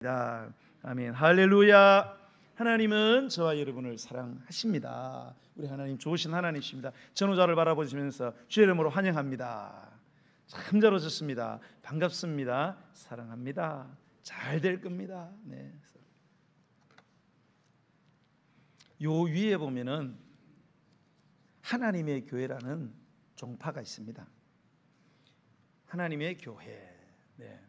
아멘. 할렐루야. 하나님은 저와 여러분을 사랑하십니다. 우리 하나님 좋으신 하나님이십니다. 전후자를 바라보시면서 주의 이름으로 환영합니다. 참 잘 오셨습니다. 반갑습니다. 사랑합니다. 잘 될 겁니다. 네. 요 위에 보면은 하나님의 교회라는 종파가 있습니다. 하나님의 교회. 네.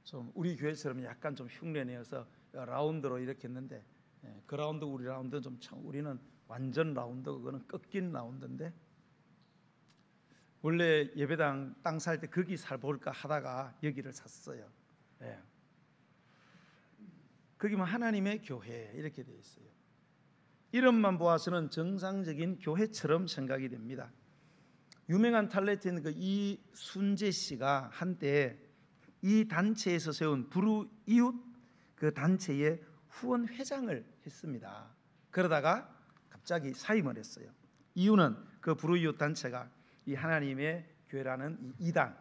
좀 우리 교회처럼 약간 좀 흉내내어서 라운드로 이렇게 했는데, 그 라운드 우리 라운드 좀 우리는 완전 라운드, 그거는 꺾인 라운드인데, 원래 예배당 땅 살 때 거기 살볼까 하다가 여기를 샀어요. 예. 거기만 하나님의 교회 이렇게 되어 있어요. 이름만 보아서는 정상적인 교회처럼 생각이 됩니다. 유명한 탤런트인 그 이순재 씨가 한때 이 단체에서 세운 불우이웃 그 단체의 후원 회장을 했습니다. 그러다가 갑자기 사임을 했어요. 이유는 그 불우이웃 단체가 이 하나님의 교회라는 이 이단,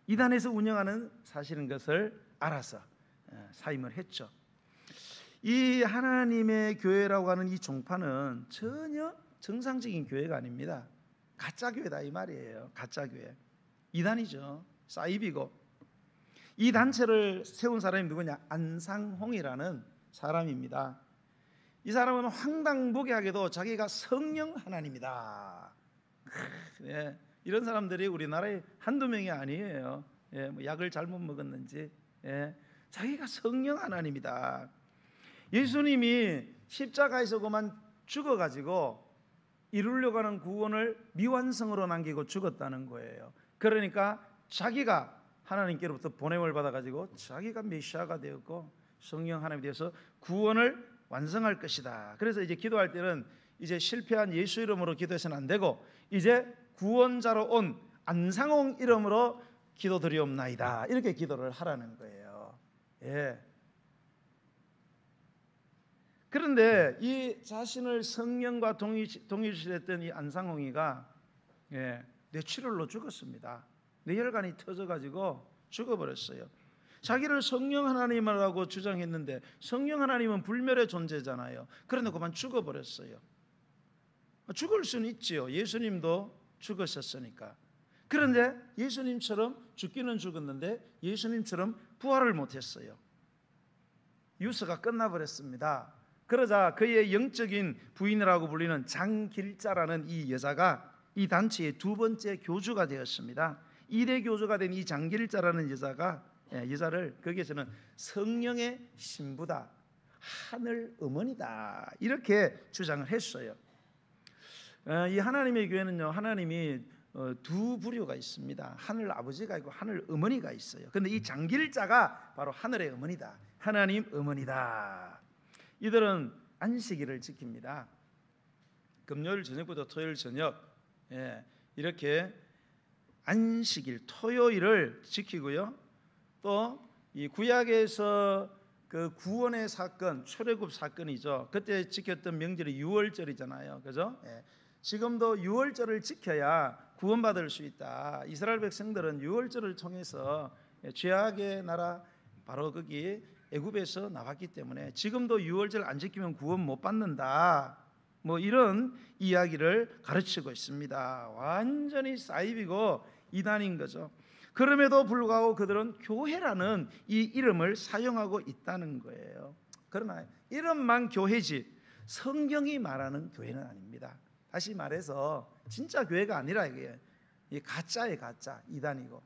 이단에서 운영하는 사실인 것을 알아서 사임을 했죠. 이 하나님의 교회라고 하는 이 종파는 전혀 정상적인 교회가 아닙니다. 가짜 교회다 이 말이에요. 가짜 교회, 이단이죠. 사이비고. 이 단체를 세운 사람이 누구냐? 안상홍이라는 사람입니다. 이 사람은 황당무계하게도 자기가 성령 하나님이다. 이런 사람들이 우리나라에 한두 명이 아니에요. 뭐 약을 잘못 먹었는지, 자기가 성령 하나님이다. 예수님이 십자가에서 그만 죽어가지고 이루려고 하는 구원을 미완성으로 남기고 죽었다는 거예요. 그러니까 자기가 하나님께로부터 보냄을 받아가지고 자기가 메시아가 되었고 성령 하나님이 되어서 구원을 완성할 것이다. 그래서 이제 기도할 때는 이제 실패한 예수 이름으로 기도해서는 안 되고 이제 구원자로 온 안상홍 이름으로 기도드리옵나이다. 이렇게 기도를 하라는 거예요. 그런데 이 자신을 성령과 동일시했던 이 안상홍이가 뇌출혈로 죽었습니다. 뇌혈관이 터져가지고 죽어버렸어요. 자기를 성령 하나님이라고 주장했는데 성령 하나님은 불멸의 존재잖아요. 그런데 그만 죽어버렸어요. 죽을 수는 있지요. 예수님도 죽으셨으니까. 그런데 예수님처럼 죽기는 죽었는데 예수님처럼 부활을 못했어요. 유서가 끝나버렸습니다. 그러자 그의 영적인 부인이라고 불리는 장길자라는 이 여자가 이 단체의 두 번째 교주가 되었습니다. 2대 교주가 된 이 장길자라는 여자를 거기에서는 성령의 신부다, 하늘 어머니다 이렇게 주장을 했어요. 이 하나님의 교회는요, 하나님이 두 부류가 있습니다. 하늘 아버지가 있고 하늘 어머니가 있어요. 그런데 이 장길자가 바로 하늘의 어머니다, 하나님 어머니다. 이들은 안식일을 지킵니다. 금요일 저녁부터 토요일 저녁 이렇게 안식일 토요일을 지키고요. 또 이 구약에서 그 구원의 사건, 출애굽 사건이죠. 그때 지켰던 명절이 유월절이잖아요. 그죠? 지금도 유월절을 지켜야 구원받을 수 있다. 이스라엘 백성들은 유월절을 통해서 죄악의 나라 바로 거기 애굽에서 나왔기 때문에 지금도 유월절 안 지키면 구원 못 받는다. 뭐 이런 이야기를 가르치고 있습니다. 완전히 사이비고 이단인 거죠. 그럼에도 불구하고 그들은 교회라는 이 이름을 사용하고 있다는 거예요. 그러나 이름만 교회지 성경이 말하는 교회는 아닙니다. 다시 말해서 진짜 교회가 아니라 이게 가짜의 가짜 이단이고,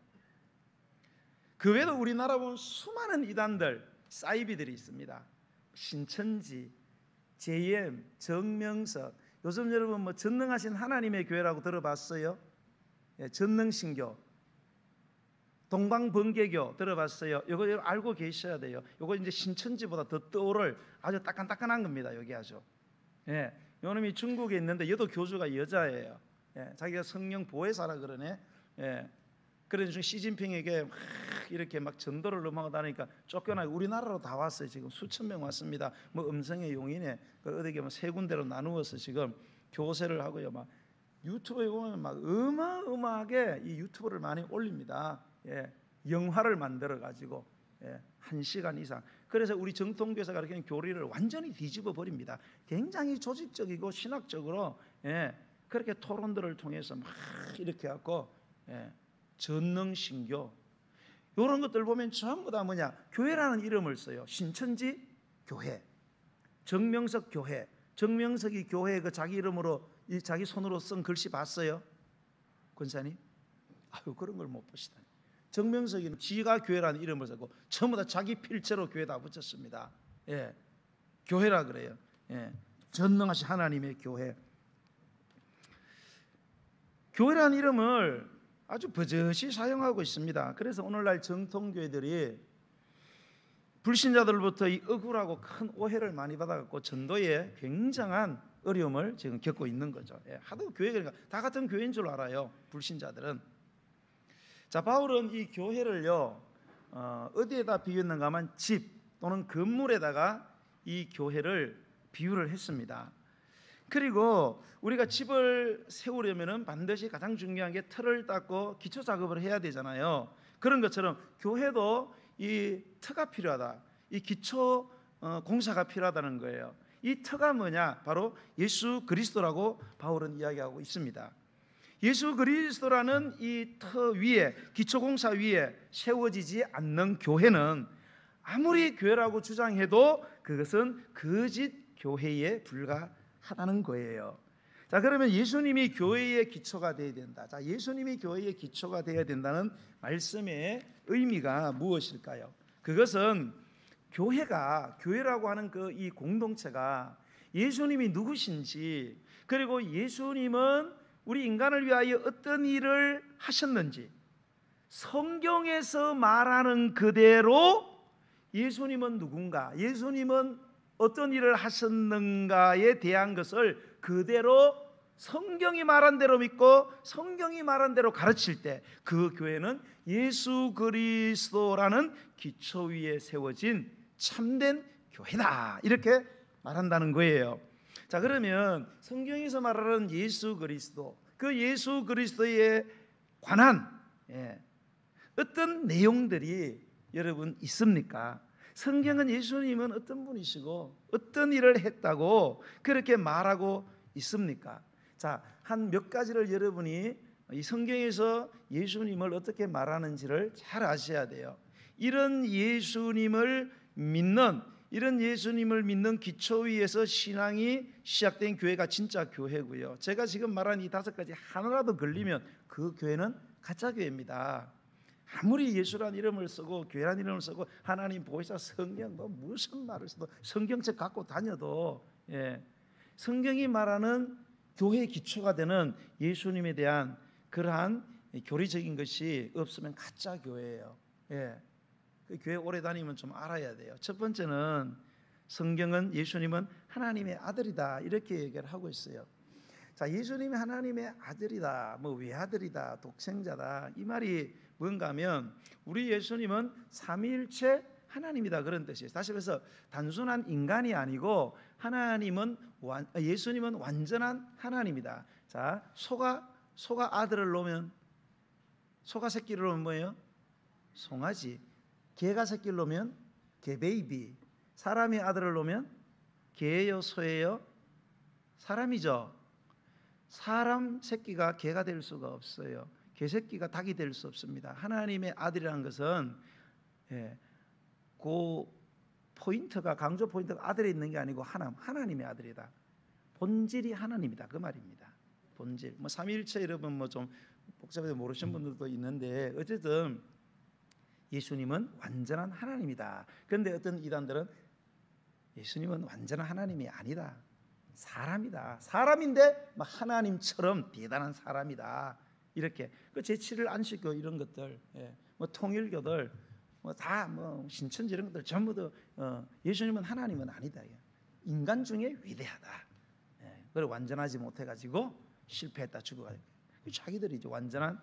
그 외에도 우리나라 보면 수많은 이단들 사이비들이 있습니다. 신천지, JM, 정명석, 요즘 여러분 뭐 전능하신 하나님의 교회라고 들어봤어요? 전능신교, 동방번개교 들어봤어요? 이거 알고 계셔야 돼요. 이거 이제 신천지보다 더 떠오를 아주 따끈따끈한 겁니다. 여기 아주. 요놈이 중국에 있는데 얘도 교주가 여자예요. 자기가 성령 보혜사라 그러네. 그래서 시진핑에게 막 이렇게 막 전도를 넘어가 다니까 쫓겨나고 우리나라로 다 왔어요. 지금 수천 명 왔습니다. 뭐 음성의 용인에 어디 가면 세 군데로 나누어서 지금 교세를 하고요. 막 유튜브에 보면 막 어마어마하게 이 유튜브를 많이 올립니다. 영화를 만들어 가지고 1시간 이상. 그래서 우리 정통교회에서 가르치는 교리를 완전히 뒤집어 버립니다. 굉장히 조직적이고 신학적으로 그렇게 토론들을 통해서 막 이렇게 갖고 전능신교 이런 것들 보면 전부 다 뭐냐, 교회라는 이름을 써요. 신천지 교회, 정명석 교회. 정명석이 교회 그 자기 이름으로 자기 손으로 쓴 글씨 봤어요, 권사님? 아유, 그런 걸 못 보시다니. 정명석이는 지가 교회라는 이름을 쓰고 전부 다 자기 필체로 교회 다 붙였습니다. 교회라 그래요. 전능하신 하나님의 교회. 교회라는 이름을 아주 버젓이 사용하고 있습니다. 그래서 오늘날 정통교회들이 불신자들로부터 이 억울하고 큰 오해를 많이 받아갖고 전도에 굉장한 어려움을 지금 겪고 있는 거죠. 하도 교회, 그러니까 다 같은 교회인 줄 알아요, 불신자들은. 자, 바울은 이 교회를요 어디에다 비유했는가 하면 집 또는 건물에다가 이 교회를 비유를 했습니다. 그리고 우리가 집을 세우려면은 반드시 가장 중요한 게 틀을 닦고 기초 작업을 해야 되잖아요. 그런 것처럼 교회도 이 터가 필요하다. 이 기초 공사가 필요하다는 거예요. 이 터가 뭐냐? 바로 예수 그리스도라고 바울은 이야기하고 있습니다. 예수 그리스도라는 이 터 위에, 기초 공사 위에 세워지지 않는 교회는 아무리 교회라고 주장해도 그것은 거짓 교회에 불과하다는 거예요. 자, 그러면 예수님이 교회의 기초가 되어야 된다. 자, 예수님이 교회의 기초가 되어야 된다는 말씀의 의미가 무엇일까요? 그것은 교회라고 하는 그 이 공동체가 예수님이 누구신지, 그리고 예수님은 우리 인간을 위하여 어떤 일을 하셨는지, 성경에서 말하는 그대로 예수님은 누군가, 예수님은 어떤 일을 하셨는가에 대한 것을 그대로 성경이 말한 대로 믿고 성경이 말한 대로 가르칠 때 그 교회는 예수 그리스도라는 기초 위에 세워진 참된 교회다, 이렇게 말한다는 거예요. 자, 그러면 성경에서 말하는 예수 그리스도, 그 예수 그리스도에 관한 어떤 내용들이 여러분 있습니까? 성경은 예수님은 어떤 분이시고 어떤 일을 했다고 그렇게 말하고 있습니까? 자, 한 몇 가지를 여러분이 이 성경에서 예수님을 어떻게 말하는지를 잘 아셔야 돼요. 이런 예수님을 믿는 기초 위에서 신앙이 시작된 교회가 진짜 교회고요. 제가 지금 말한 이 5가지 하나라도 걸리면 그 교회는 가짜 교회입니다. 아무리 예수란 이름을 쓰고 교회란 이름을 쓰고 하나님 보혜사 성경 뭐 무슨 말을 써도 성경책 갖고 다녀도 성경이 말하는 교회의 기초가 되는 예수님에 대한 그러한 교리적인 것이 없으면 가짜 교회예요. 그 교회 오래 다니면 좀 알아야 돼요. 첫 번째는 성경은 예수님은 하나님의 아들이다, 이렇게 얘기를 하고 있어요. 자, 예수님이 하나님의 아들이다, 뭐 외아들이다, 독생자다, 이 말이 뭔가 하면 우리 예수님은 삼위일체 하나님이다, 그런 뜻이에요. 다시 말해서 단순한 인간이 아니고 예수님은 완전한 하나님이다. 자, 소가 아들을 놓으면, 소가 새끼를 놓으면 뭐예요? 송아지. 개가 새끼를 놓으면 개베이비. 사람이 아들을 놓으면 개예요, 소예요? 사람이죠. 사람 새끼가 개가 될 수가 없어요. 개 새끼가 닭이 될 수 없습니다. 하나님의 아들이라는 것은 그 포인트가, 강조 포인트가 아들에 있는 게 아니고 하나님의 아들이다. 본질이 하나님이다, 그 말입니다. 본질. 뭐 삼위일체 여러분 뭐 좀 복잡해서 모르시는 분들도 있는데 어쨌든 예수님은 완전한 하나님이다. 그런데 어떤 이단들은 예수님은 완전한 하나님이 아니다, 사람이다. 사람인데 막 하나님처럼 대단한 사람이다, 이렇게 그 제치를 안 시켜 이런 것들, 뭐 통일교들 뭐 다 뭐 신천지 이런 것들 전부 다 예수님은 하나님은 아니다, 인간 중에 위대하다. 그걸 완전하지 못해가지고 실패했다, 죽어가지고 자기들이 이제 완전한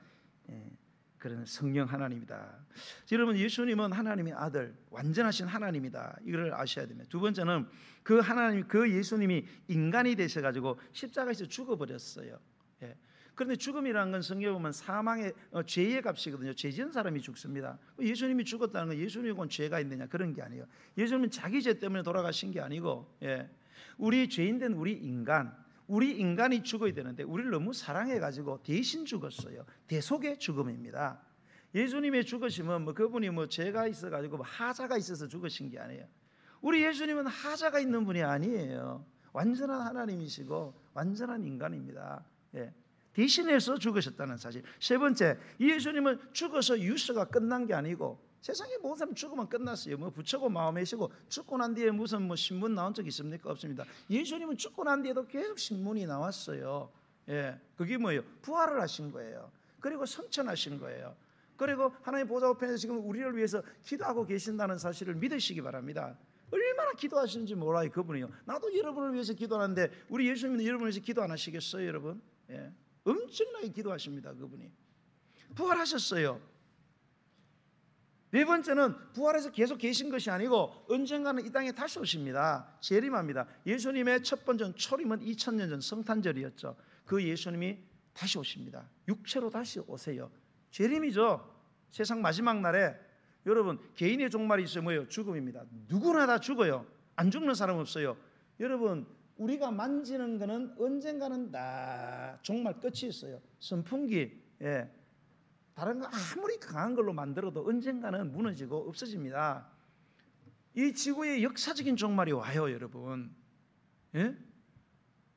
그런 성령 하나님이다. 여러분, 예수님은 하나님의 아들, 완전하신 하나님이다, 이걸 아셔야 됩니다. 두 번째는 그 예수님이 인간이 되셔가지고 십자가에서 죽어버렸어요. 그런데 죽음이라는 건 성경에 보면 사망의 죄의 값이거든요. 죄 지은 사람이 죽습니다. 예수님이 죽었다는 건 예수님은 죄가 있느냐 그런 게 아니에요. 예수님은 자기 죄 때문에 돌아가신 게 아니고, 우리 죄인된 우리 인간이 죽어야 되는데 우리를 너무 사랑해가지고 대신 죽었어요. 대속의 죽음입니다. 예수님의 죽으심은 그분이 죄가 있어가지고 하자가 있어서 죽으신 게 아니에요. 우리 예수님은 하자가 있는 분이 아니에요. 완전한 하나님이시고 완전한 인간입니다. 대신해서 죽으셨다는 사실. 세 번째, 예수님은 죽어서 유서가 끝난 게 아니고, 세상에 모든 사람 죽으면 끝났어요. 부처고 마음에시고 죽고 난 뒤에 무슨 신문 나온 적 있습니까? 없습니다. 예수님은 죽고 난 뒤에도 계속 신문이 나왔어요. 그게 뭐예요? 부활을 하신 거예요. 그리고 성천하신 거예요. 그리고 하나님 보좌 우편에서 지금 우리를 위해서 기도하고 계신다는 사실을 믿으시기 바랍니다. 얼마나 기도하시는지 몰라요, 그분이요. 나도 여러분을 위해서 기도하는데 우리 예수님은 여러분을 위해서 기도 안 하시겠어요, 여러분? 엄청나게 기도하십니다, 그분이. 부활하셨어요. 네 번째는 부활해서 계속 계신 것이 아니고 언젠가는 이 땅에 다시 오십니다. 재림합니다. 예수님의 첫 번째 초림은 2000년 전 성탄절이었죠. 그 예수님이 다시 오십니다. 육체로 다시 오세요. 재림이죠. 세상 마지막 날에 여러분, 개인의 종말이 있어요. 뭐예요? 죽음입니다. 누구나 다 죽어요. 안 죽는 사람 없어요. 여러분, 우리가 만지는 거는 언젠가는 다 종말 끝이 있어요. 선풍기, 다른 거 아무리 강한 걸로 만들어도 언젠가는 무너지고 없어집니다. 이 지구의 역사적인 종말이 와요, 여러분.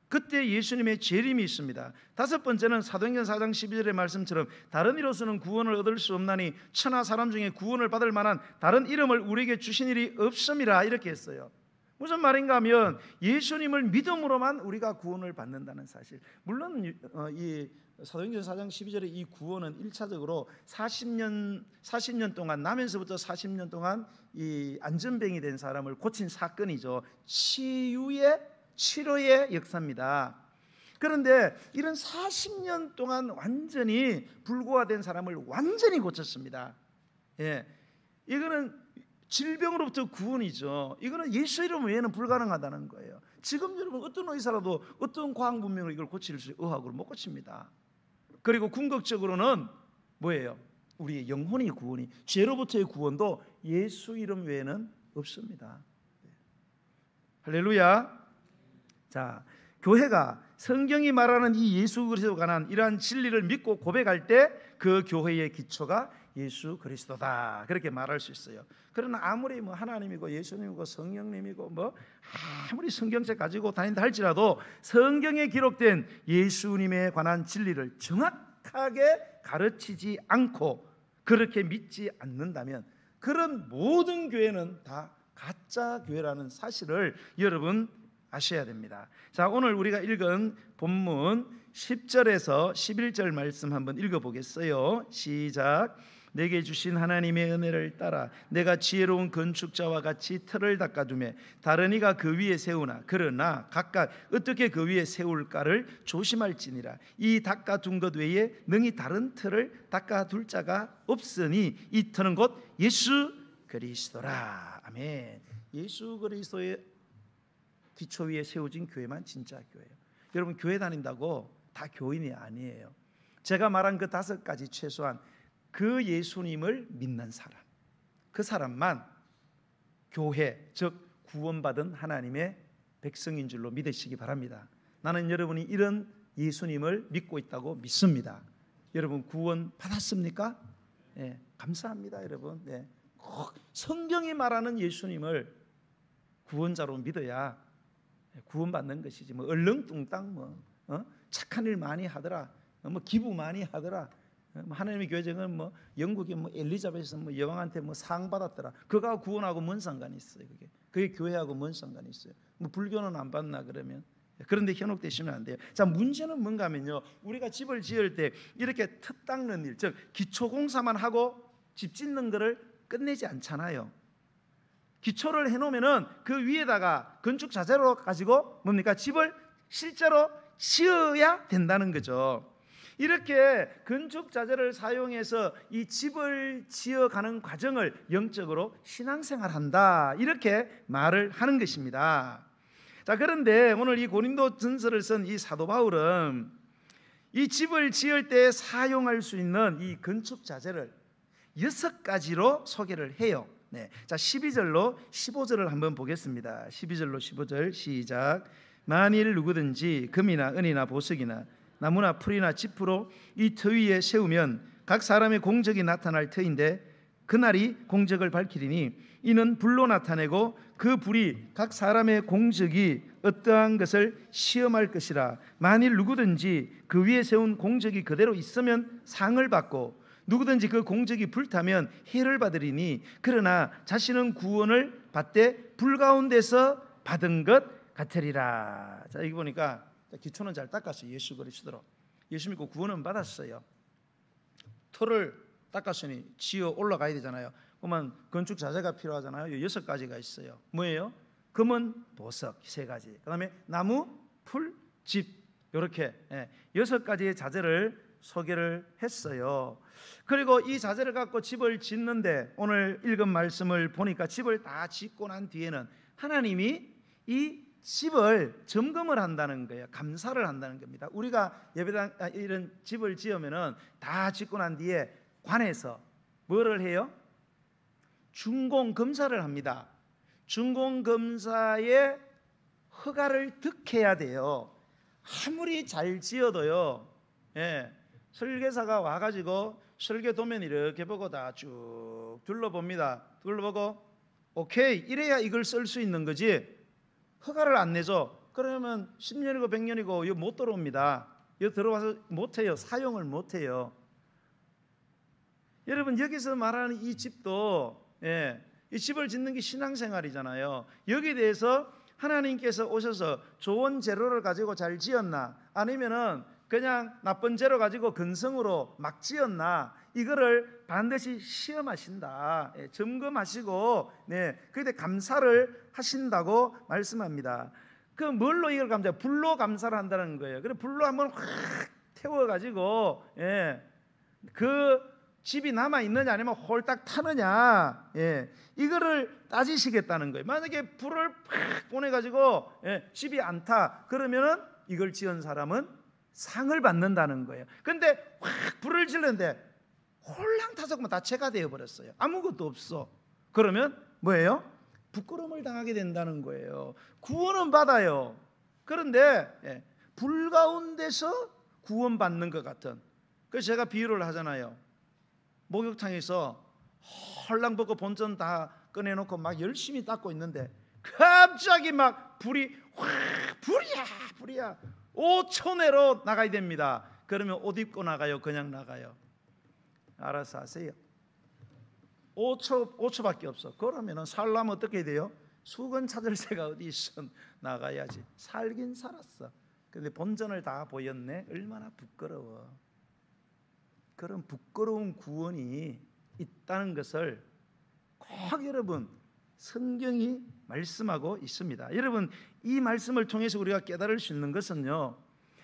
그때 예수님의 재림이 있습니다. 다섯 번째는 사도행전 4장 12절의 말씀처럼 다른 이로서는 구원을 얻을 수 없나니 천하 사람 중에 구원을 받을 만한 다른 이름을 우리에게 주신 일이 없음이라, 이렇게 했어요. 무슨 말인가 하면 예수님을 믿음으로만 우리가 구원을 받는다는 사실. 물론 이 사도행전 4장 12절의 이 구원은 1차적으로 40년 동안, 나면서부터 40년 동안 이 안전병이 된 사람을 고친 사건이죠. 치료의 역사입니다. 그런데 이런 40년 동안 완전히 불구화된 사람을 완전히 고쳤습니다. 이거는 질병으로부터 구원이죠. 이거는 예수 이름 외에는 불가능하다는 거예요. 지금 여러분 어떤 의사라도 어떤 과학 문명으로 이걸 고칠 수, 의학으로 못 고칩니다. 그리고 궁극적으로는 뭐예요? 우리의 영혼의 구원이, 죄로부터의 구원도 예수 이름 외에는 없습니다. 할렐루야. 자, 교회가 성경이 말하는 이 예수 그리스도에 관한 이러한 진리를 믿고 고백할 때 그 교회의 기초가 예수 그리스도다, 그렇게 말할 수 있어요. 그러나 아무리 하나님이고 예수님이고 성령님이고 아무리 성경책 가지고 다닌다 할지라도 성경에 기록된 예수님에 관한 진리를 정확하게 가르치지 않고 그렇게 믿지 않는다면 그런 모든 교회는 다 가짜 교회라는 사실을 여러분 아셔야 됩니다. 자, 오늘 우리가 읽은 본문 10절에서 11절 말씀 한번 읽어보겠어요. 시작. 내게 주신 하나님의 은혜를 따라 내가 지혜로운 건축자와 같이 틀을 닦아두매 다른 이가 그 위에 세우나 그러나 각각 어떻게 그 위에 세울까를 조심할지니라. 이 닦아둔 것 외에 능히 다른 틀을 닦아둘 자가 없으니 이 틀은 곧 예수 그리스도라. 아멘. 예수 그리스도의 기초 위에 세워진 교회만 진짜 교회예요. 여러분, 교회 다닌다고 다 교인이 아니에요. 제가 말한 그 5가지 최소한 그 예수님을 믿는 사람, 그 사람만 교회, 즉 구원받은 하나님의 백성인 줄로 믿으시기 바랍니다. 나는 여러분이 이런 예수님을 믿고 있다고 믿습니다. 여러분 구원 받았습니까? 감사합니다, 여러분. 꼭 성경이 말하는 예수님을 구원자로 믿어야 구원받는 것이지. 얼렁뚱땅 착한 일 많이 하더라, 기부 많이 하더라, 하나님의 교회정은 영국의 엘리자베스 여왕한테 상 받았더라, 그거하고 구원하고 뭔 상관이 있어요? 그게 교회하고 뭔 상관이 있어요? 불교는 안 받나 그러면? 그런데 현혹되시면 안 돼요. 자, 문제는 뭔가 하면요, 우리가 집을 지을 때 이렇게 텄 닦는 일, 즉 기초공사만 하고 집 짓는 거를 끝내지 않잖아요. 기초를 해놓으면은 그 위에다가 건축 자재로 가지고 뭡니까? 집을 실제로 지어야 된다는 거죠. 이렇게 건축 자재를 사용해서 이 집을 지어가는 과정을 영적으로 신앙생활한다, 이렇게 말을 하는 것입니다. 자, 그런데 오늘 이 고린도 전서를 쓴 이 사도 바울은 이 집을 지을 때 사용할 수 있는 이 건축 자재를 6가지로 소개를 해요. 네. 자, 12절로 15절을 한번 보겠습니다. 12절로 15절 시작. 만일 누구든지 금이나 은이나 보석이나 나무나 풀이나 지프로 이 터 위에 세우면 각 사람의 공적이 나타날 터인데 그날이 공적을 밝히리니 이는 불로 나타내고 그 불이 각 사람의 공적이 어떠한 것을 시험할 것이라. 만일 누구든지 그 위에 세운 공적이 그대로 있으면 상을 받고 누구든지 그 공적이 불타면 해를 받으리니 그러나 자신은 구원을 받되 불 가운데서 받은 것 같으리라. 자, 여기 보니까 기초는 잘 닦았어요. 예수 그리스도로 예수 믿고 구원은 받았어요. 터를 닦았으니 지어 올라가야 되잖아요. 그러면 건축 자재가 필요하잖아요. 6가지가 있어요. 뭐예요? 금은 보석 3가지, 그 다음에 나무, 풀, 집, 이렇게 6가지의 자재를 소개를 했어요. 그리고 이 자재를 갖고 집을 짓는데 오늘 읽은 말씀을 보니까 집을 다 짓고 난 뒤에는 하나님이 이 집을 점검을 한다는 거예요. 감사를 한다는 겁니다. 우리가 예배당 이런 집을 지으면은 다 짓고 난 뒤에 관에서 뭐를 해요? 준공 검사를 합니다. 준공 검사의 허가를 득해야 돼요. 아무리 잘 지어도요, 설계사가 와가지고 설계 도면 이렇게 보고 다 쭉 둘러봅니다. 둘러보고 오케이 이래야 이걸 쓸 수 있는 거지. 허가를 안 내죠. 그러면 10년이고 100년이고 이거 못 들어옵니다. 이거 들어와서 못해요. 사용을 못해요. 여러분 여기서 말하는 이 집도 이 집을 짓는 게 신앙생활이잖아요. 여기에 대해서 하나님께서 오셔서 좋은 재료를 가지고 잘 지었나 아니면은 그냥 나쁜 재료 가지고 근성으로 막 지었나 이거를 반드시 시험하신다. 점검하시고 그때 감사를 하신다고 말씀합니다. 그 뭘로 이걸 감사해요? 불로 감사를 한다는 거예요. 그래 불로 한번 확 태워가지고 그 집이 남아 있느냐 아니면 홀딱 타느냐 이거를 따지시겠다는 거예요. 만약에 불을 팍 보내가지고 집이 안 타 그러면은 이걸 지은 사람은 상을 받는다는 거예요. 근데 확 불을 질렀는데 홀랑 타서 다 채가 되어버렸어요. 아무것도 없어. 그러면 뭐예요? 부끄러움을 당하게 된다는 거예요. 구원은 받아요. 그런데 불 가운데서 구원받는 것 같은. 그래서 제가 비유를 하잖아요. 목욕탕에서 헐랑벗고 본전 다 꺼내놓고 막 열심히 닦고 있는데 갑자기 막 불이 확 불이야 5초 내로 나가야 됩니다. 그러면 옷 입고 나가요? 그냥 나가요? 알아서 하세요. 5초밖에 없어. 그러면 살려면 어떻게 돼요? 수건 찾을 새가 어디 있어? 나가야지. 살긴 살았어. 근데 본전을 다 보였네. 얼마나 부끄러워. 그런 부끄러운 구원이 있다는 것을 꼭 여러분 성경이 말씀하고 있습니다. 여러분 이 말씀을 통해서 우리가 깨달을 수 있는 것은요,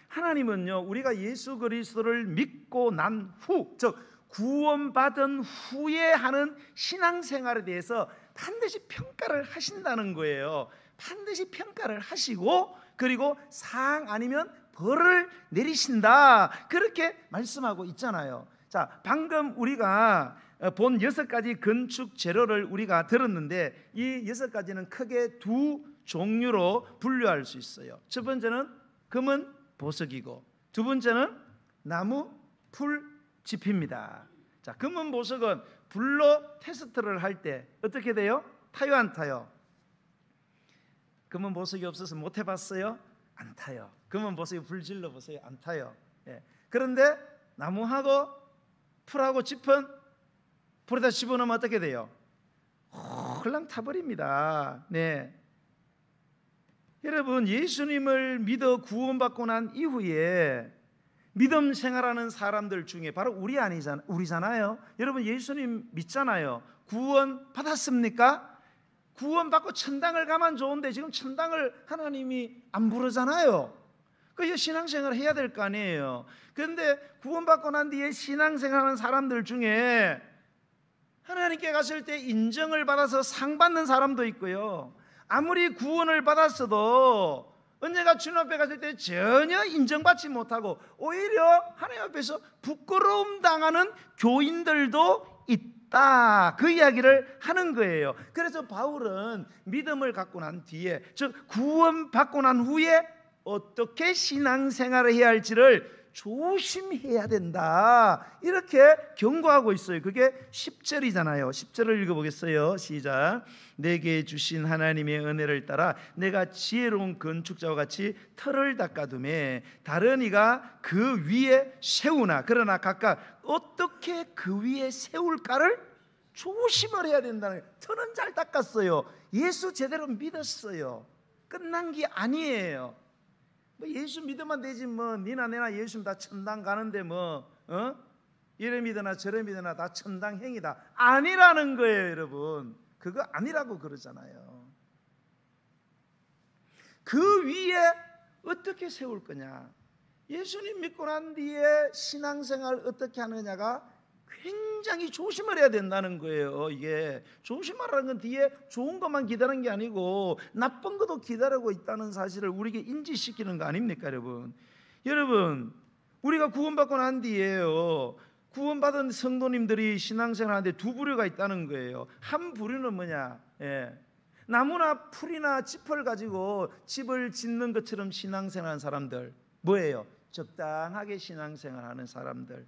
하나님은요 우리가 예수 그리스도를 믿고 난 후, 즉 구원받은 후에 하는 신앙생활에 대해서 반드시 평가를 하신다는 거예요. 반드시 평가를 하시고 그리고 상 아니면 벌을 내리신다, 그렇게 말씀하고 있잖아요. 자, 방금 우리가 본 6가지 건축 재료를 우리가 들었는데 이 6가지는 크게 2 종류로 분류할 수 있어요. 첫 번째는 금은 보석이고 두 번째는 나무, 풀, 짚입니다. 자, 금은 보석은 불로 테스트를 할 때 어떻게 돼요? 타요 안 타요? 금은 보석이 없어서 못 해봤어요? 안 타요. 금은 보석이 불 질러 보세요. 안 타요. 그런데 나무하고 풀하고 짚은 불에다 집어넣으면 어떻게 돼요? 홀랑 타버립니다. 여러분 예수님을 믿어 구원받고 난 이후에 믿음 생활하는 사람들 중에 바로 우리잖아요. 여러분 예수님 믿잖아요. 구원 받았습니까? 구원 받고 천당을 가면 좋은데 지금 천당을 하나님이 안 부르잖아요. 그 신앙생활을 해야 될 거 아니에요. 그런데 구원 받고 난 뒤에 신앙생활하는 사람들 중에 하나님께 갔을 때 인정을 받아서 상 받는 사람도 있고요. 아무리 구원을 받았어도 언젠가 주님 앞에 갔을 때 전혀 인정받지 못하고 오히려 하나님 앞에서 부끄러움 당하는 교인들도 있다, 그 이야기를 하는 거예요. 그래서 바울은 믿음을 갖고 난 뒤에, 즉 구원받고 난 후에 어떻게 신앙생활을 해야 할지를 조심해야 된다, 이렇게 경고하고 있어요. 그게 10절이잖아요 10절을 읽어보겠어요. 시작. 내게 주신 하나님의 은혜를 따라 내가 지혜로운 건축자와 같이 터를 닦아두매 다른 이가 그 위에 세우나 그러나 각각 어떻게 그 위에 세울까를 조심을 해야 된다는 거예요. 터는 잘 닦았어요. 예수 제대로 믿었어요. 끝난 게 아니에요. 뭐 예수 믿으면 되지, 뭐 니나 내나 예수 다 천당 가는데 뭐 이래 믿으나 저래 믿으나 다 천당 행이다, 아니라는 거예요. 여러분, 그거 아니라고 그러잖아요. 그 위에 어떻게 세울 거냐, 예수님 믿고 난 뒤에 신앙생활 어떻게 하느냐가 굉장히 조심을 해야 된다는 거예요. 이게 조심하라는 건 뒤에 좋은 것만 기다리는 게 아니고 나쁜 것도 기다리고 있다는 사실을 우리에게 인지시키는 거 아닙니까, 여러분? 여러분, 우리가 구원받고 난 뒤에요, 구원받은 성도님들이 신앙생활 하는데 두 부류가 있다는 거예요. 한 부류는 뭐냐, 나무나 풀이나 짚을 가지고 집을 짓는 것처럼 신앙생활하는 사람들, 뭐예요? 적당하게 신앙생활하는 사람들.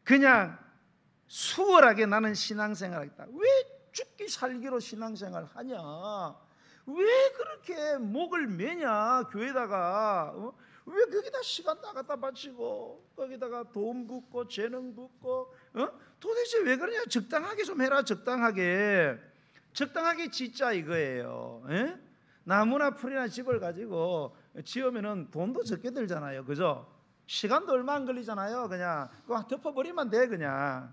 그냥 수월하게 나는 신앙생활하겠다. 왜 죽기 살기로 신앙생활 하냐? 왜 그렇게 목을 매냐 교회다가? 왜 거기다 시간 다 갖다 바치고 거기다가 돈 붓고 재능 붓고 도대체 왜 그러냐? 적당하게 좀 해라. 적당하게 짓자 이거예요. 나무나 풀이나 집을 가지고 지으면은 돈도 적게 들잖아요, 그죠? 시간도 얼마 안 걸리잖아요. 그냥 그거 덮어버리면 돼, 그냥.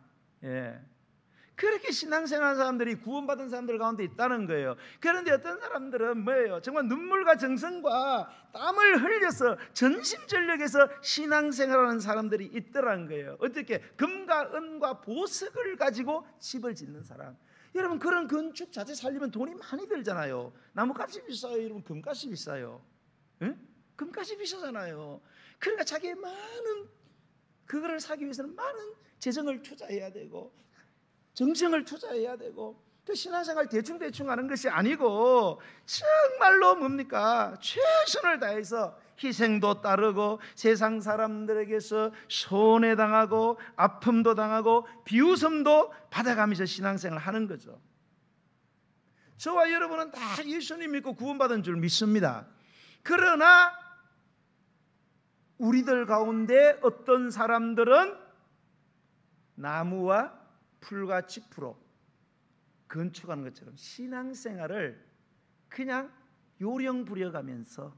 그렇게 신앙생활하는 사람들이 구원받은 사람들 가운데 있다는 거예요. 그런데 어떤 사람들은 뭐예요? 정말 눈물과 정성과 땀을 흘려서 전심전력해서 신앙생활하는 사람들이 있더라는 거예요. 어떻게? 금과 은과 보석을 가지고 집을 짓는 사람. 여러분, 그런 건축 자재 살리면 돈이 많이 들잖아요. 나무값이 비싸요. 여러분, 금값이 비싸요. 금값이 비싸잖아요. 그러니까 자기의 많은 그거를 사기 위해서는 많은 재정을 투자해야 되고 정성을 투자해야 되고, 그 신앙생활 대충 하는 것이 아니고 정말로 뭡니까? 최선을 다해서 희생도 따르고 세상 사람들에게서 손해당하고 아픔도 당하고 비웃음도 받아가면서 신앙생활을 하는 거죠. 저와 여러분은 다 예수님 믿고 구원받은 줄 믿습니다. 그러나 우리들 가운데 어떤 사람들은 나무와 풀과 짚으로 건축하는 것처럼 신앙생활을 그냥 요령 부려가면서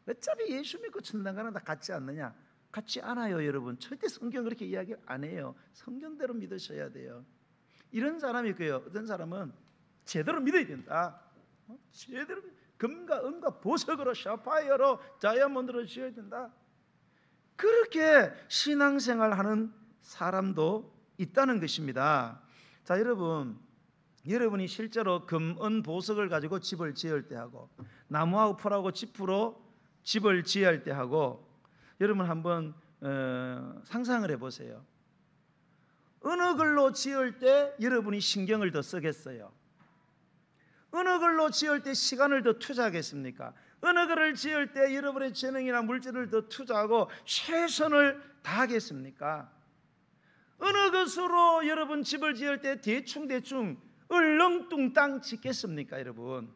어차피 예수 믿고 천당 가는 다 같지 않느냐? 같지 않아요, 여러분. 절대 성경 그렇게 이야기 안 해요. 성경대로 믿으셔야 돼요. 이런 사람이 있고요. 어떤 사람은 제대로 믿어야 된다. 제대로 금과 은과 보석으로 샤파이어로 다이아몬드로 지어야 된다. 그렇게 신앙생활하는 사람도 있다는 것입니다. 자, 여러분이 실제로 금, 은, 보석을 가지고 집을 지을 때 하고 나무하고 풀하고 짚으로 집을 지어야 할 때 하고, 여러분 한번 상상을 해보세요. 어느 걸로 지을 때 여러분이 신경을 더 쓰겠어요? 어느 걸로 지을 때 시간을 더 투자하겠습니까? 어느 걸을 지을 때 여러분의 재능이나 물질을 더 투자하고 최선을 다하겠습니까? 어느 것으로 여러분 집을 지을 때 대충 얼렁뚱땅 짓겠습니까, 여러분?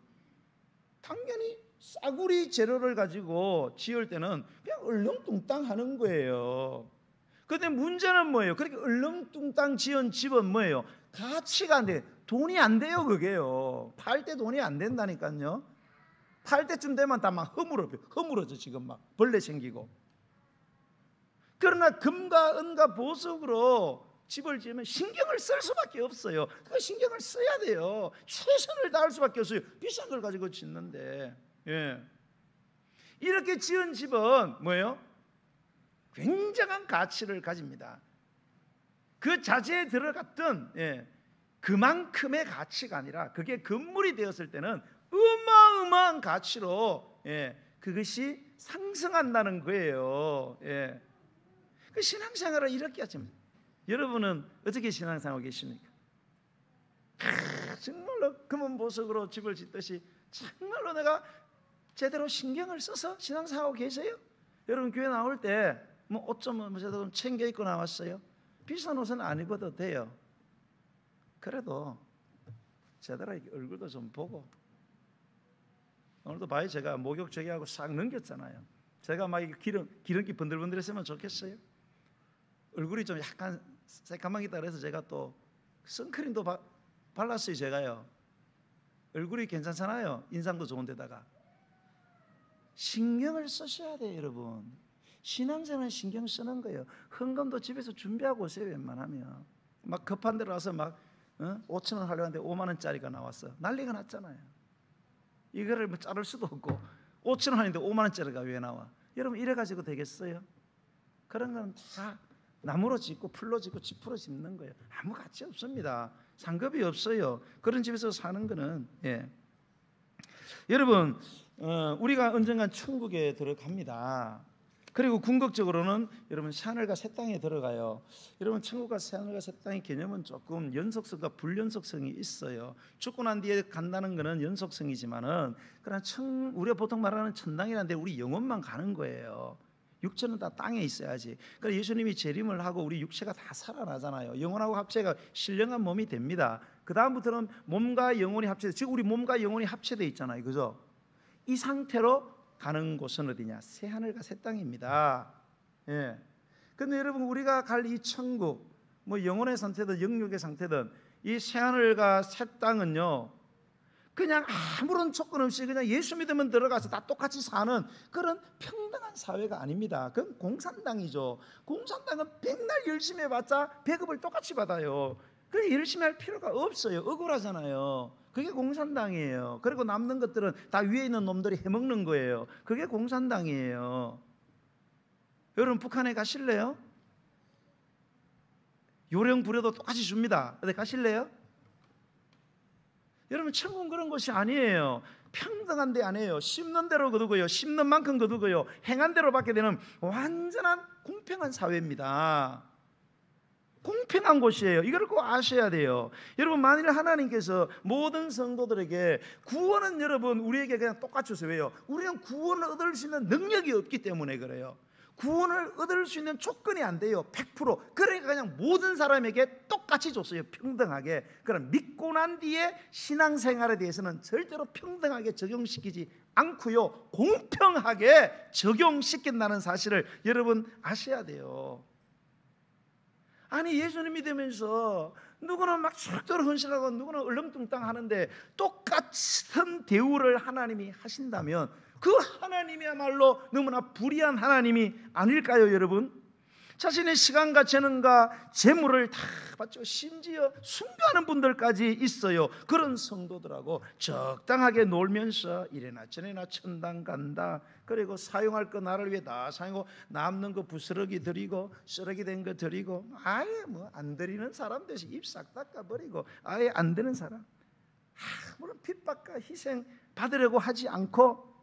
당연히 싸구리 재료를 가지고 지을 때는 그냥 얼렁뚱땅 하는 거예요. 그런데 문제는 뭐예요? 그렇게 얼렁뚱땅 지은 집은 뭐예요? 가치가 안 돼. 돈이 안 돼요, 그게요. 팔 때 돈이 안 된다니까요. 팔 때쯤 되면 다 막 허물어져 지금 막 벌레 생기고. 그러나 금과 은과 보석으로 집을 지으면 신경을 쓸 수밖에 없어요. 그 신경을 써야 돼요. 최선을 다할 수밖에 없어요. 비싼 걸 가지고 짓는데. 이렇게 지은 집은 뭐예요? 굉장한 가치를 가집니다. 그 자재에 들어갔던 그만큼의 가치가 아니라 그게 건물이 되었을 때는 어마어마한 가치로 그것이 상승한다는 거예요. 그 신앙생활을 이렇게 하시면, 여러분은 어떻게 신앙생활하고 계십니까? 정말로 금은 보석으로 집을 짓듯이 정말로 내가 제대로 신경을 써서 신앙생활하고 계세요? 여러분 교회 나올 때 뭐 옷 좀 제대로 챙겨 입고 나왔어요? 비싼 옷은 안 입어도 돼요. 그래도 제대로 얼굴도 좀 보고. 오늘도 봐요. 제가 목욕 저기하고 싹 넘겼잖아요. 제가 막 기름기 번들번들했으면 좋겠어요? 얼굴이 좀 약간 새까맣게 있다 그래서 제가 또 선크림도 발랐어요. 제가요. 얼굴이 괜찮잖아요. 인상도 좋은데다가. 신경을 쓰셔야 돼요, 여러분. 신앙생활은 신경 쓰는 거예요. 헌금도 집에서 준비하고 오세요. 웬만하면. 막 급한 데로 와서 막 5천 원 하려고 하는데 5만 원짜리가 나왔어. 난리가 났잖아요. 이거를 뭐 자를 수도 없고 5천 원 하는데 5만 원짜리가 왜 나와? 여러분 이래가지고 되겠어요? 그런 건 다 나무로 짓고 풀로 짓고 지푸로 짓는 거예요. 아무 가치 없습니다. 상급이 없어요. 그런 집에서 사는 거는. 여러분 우리가 언젠간 천국에 들어갑니다. 그리고 궁극적으로는 여러분 새하늘과 새 땅에 들어가요. 여러분 천국과 새하늘과 새 땅의 개념은 조금 연속성과 불연속성이 있어요. 죽고 난 뒤에 간다는 것은 연속성이지만은 그러나 우리가 보통 말하는 천당이라는 데 우리 영혼만 가는 거예요. 육체는 다 땅에 있어야지. 그래서 예수님이 재림을 하고 우리 육체가 다 살아나잖아요. 영혼하고 합체가 신령한 몸이 됩니다. 그 다음부터는 몸과 영혼이 합체돼. 지금 우리 몸과 영혼이 합체돼 있잖아요, 그죠? 이 상태로 가는 곳은 어디냐? 새 하늘과 새 땅입니다. 근데 여러분 우리가 갈 이 천국, 뭐 영혼의 상태든 영육의 상태든 이 새 하늘과 새 땅은요, 그냥 아무런 조건 없이 그냥 예수 믿으면 들어가서 다 똑같이 사는 그런 평등한 사회가 아닙니다. 그건 공산당이죠. 공산당은 백날 열심히 해봤자 배급을 똑같이 받아요. 그래 열심히 할 필요가 없어요. 억울하잖아요. 그게 공산당이에요. 그리고 남는 것들은 다 위에 있는 놈들이 해먹는 거예요. 그게 공산당이에요. 여러분 북한에 가실래요? 요령 부려도 똑같이 줍니다. 근데 가실래요? 여러분 천국은 그런 것이 아니에요. 평등한 데 아니에요. 심는 대로 거두고요, 심는 만큼 거두고요, 행한 대로 받게 되는 완전한 공평한 사회입니다. 공평한 곳이에요. 이걸 꼭 아셔야 돼요. 여러분 만일 하나님께서 모든 성도들에게 구원은 여러분 우리에게 그냥 똑같이 주세요. 왜요? 우리는 구원을 얻을 수 있는 능력이 없기 때문에 그래요. 구원을 얻을 수 있는 조건이 안 돼요. 100%. 그러니까 그냥 모든 사람에게 똑같이 줬어요. 평등하게. 그럼 믿고 난 뒤에 신앙생활에 대해서는 절대로 평등하게 적용시키지 않고요, 공평하게 적용시킨다는 사실을 여러분 아셔야 돼요. 아니 예수님 믿으면서 누구는 막 절대로 헌신하고 누구는 얼렁뚱땅 하는데 똑같은 대우를 하나님이 하신다면 그 하나님이야말로 너무나 불의한 하나님이 아닐까요, 여러분? 자신의 시간과 재능과 재물을 다 바쳐 심지어 숭배하는 분들까지 있어요. 그런 성도들하고 적당하게 놀면서 이래나 저래나 천당 간다. 그리고 사용할 거 나를 위해 다 사용하고 남는 거 부스러기 드리고 쓰레기 된 거 드리고 아예 뭐 안 드리는 사람 대신 입 싹 닦아버리고 아예 안 되는 사람, 아무런 핍박과 희생 받으려고 하지 않고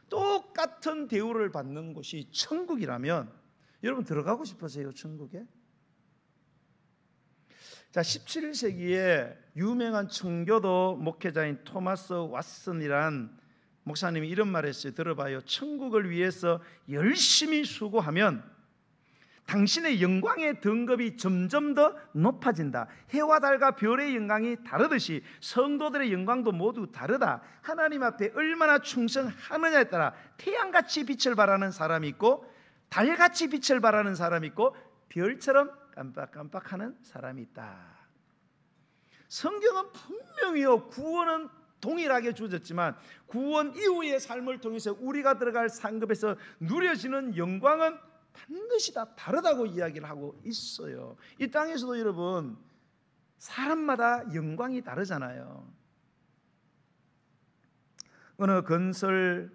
똑같은 대우를 받는 곳이 천국이라면 여러분 들어가고 싶으세요, 천국에? 자, 17세기에 유명한 청교도 목회자인 토마스 왓슨이란 목사님이 이런 말을 했어요. 들어봐요. 천국을 위해서 열심히 수고하면 당신의 영광의 등급이 점점 더 높아진다. 해와 달과 별의 영광이 다르듯이 성도들의 영광도 모두 다르다. 하나님 앞에 얼마나 충성하느냐에 따라 태양같이 빛을 발하는 사람이 있고 달같이 빛을 발하는 사람이 있고 별처럼 깜빡깜빡하는 사람이 있다. 성경은 분명히요, 구원은 동일하게 주어졌지만 구원 이후의 삶을 통해서 우리가 들어갈 상급에서 누려지는 영광은 반드시 다 다르다고 이야기를 하고 있어요. 이 땅에서도 여러분 사람마다 영광이 다르잖아요. 어느 건설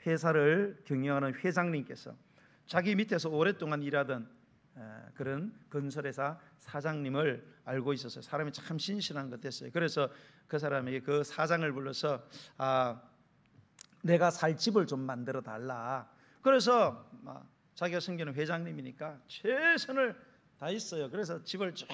회사를 경영하는 회장님께서 자기 밑에서 오랫동안 일하던 그런 건설회사 사장님을 알고 있었어요. 사람이 참 신실한 것 같았어요. 그래서 그 사람에게 그 사장을 불러서 내가 살 집을 좀 만들어 달라. 그래서 자기가 생기는 회장님이니까 최선을 다했어요. 그래서 집을 쫙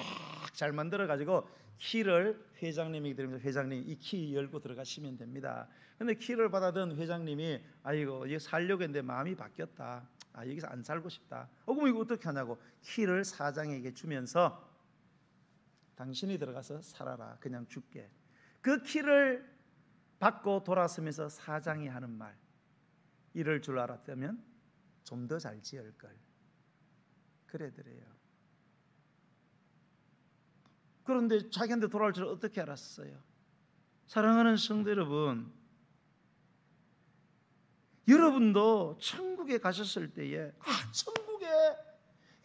잘 만들어 가지고 키를 회장님이 드리면서 회장님 이 키 열고 들어가시면 됩니다. 근데 키를 받아든 회장님이 아이고 여기 살려고 했는데 마음이 바뀌었다. 여기서 안 살고 싶다. 그럼 이거 어떻게 하냐고 키를 사장에게 주면서 당신이 들어가서 살아라. 그냥 줄게. 그 키를 받고 돌아서면서 사장이 하는 말, 이럴 줄 알았다면 좀 더 잘 지을 걸. 그래더래요. 그런데 자기한테 돌아올 줄 어떻게 알았어요? 사랑하는 성도 여러분, 여러분도 천국에 가셨을 때에 천국에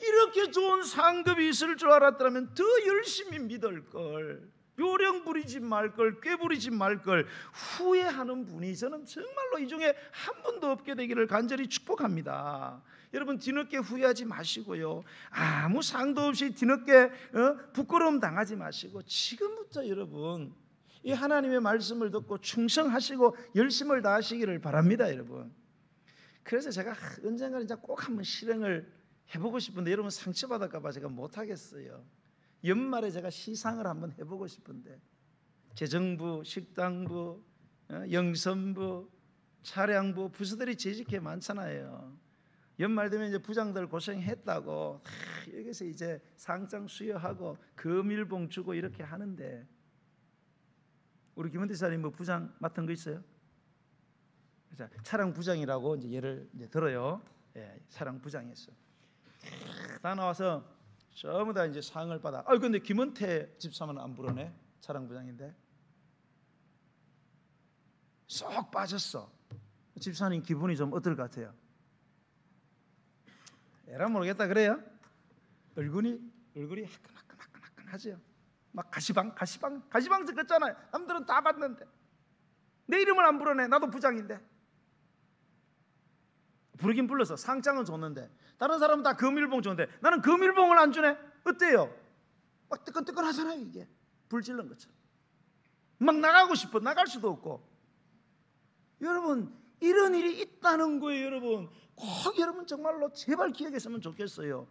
이렇게 좋은 상급이 있을 줄 알았더라면 더 열심히 믿을 걸, 요령 부리지 말 걸, 꾀부리지 말 걸 후회하는 분이 저는 정말로 이 중에 한 분도 없게 되기를 간절히 축복합니다. 여러분 뒤늦게 후회하지 마시고요, 아무 상도 없이 뒤늦게 부끄러움 당하지 마시고 지금부터 여러분 이 하나님의 말씀을 듣고 충성하시고 열심을 다하시기를 바랍니다. 여러분, 그래서 제가 언젠가 이제 꼭 한번 실행을 해보고 싶은데 여러분 상처받을까 봐 제가 못하겠어요. 연말에 제가 시상을 한번 해보고 싶은데 재정부, 식당부, 영선부, 차량부 부서들이 재직해 많잖아요. 연말 되면 이제 부장들 고생했다고 여기서 이제 상장 수여하고 금일봉 주고 이렇게 하는데 우리 김은태 사님 뭐 부장 맡은 거 있어요? 차량 부장이라고 이제 예를 이제 들어요. 예, 차량 부장이었어. 다 나와서 전부 다 이제 상을 받아. 근데 김은태 집사만은 안 부르네. 차량 부장인데 쏙 빠졌어. 집사님 기분이 좀 어떨 것 같아요? 에라 모르겠다 그래요? 얼굴이 화끈하죠. 막 가시방 적었잖아요. 남들은 다 받는데 내 이름을 안 부르네. 나도 부장인데. 부르긴 불러서 상장은 줬는데 다른 사람은 다 금일봉 줬는데 나는 금일봉을 안 주네. 어때요? 막 뜨끈뜨끈하잖아요. 이게 불 질른 것처럼 막 나가고 싶어. 나갈 수도 없고. 여러분 이런 일이 있다는 거예요. 여러분 꼭 여러분 정말로 제발 기억했으면 좋겠어요.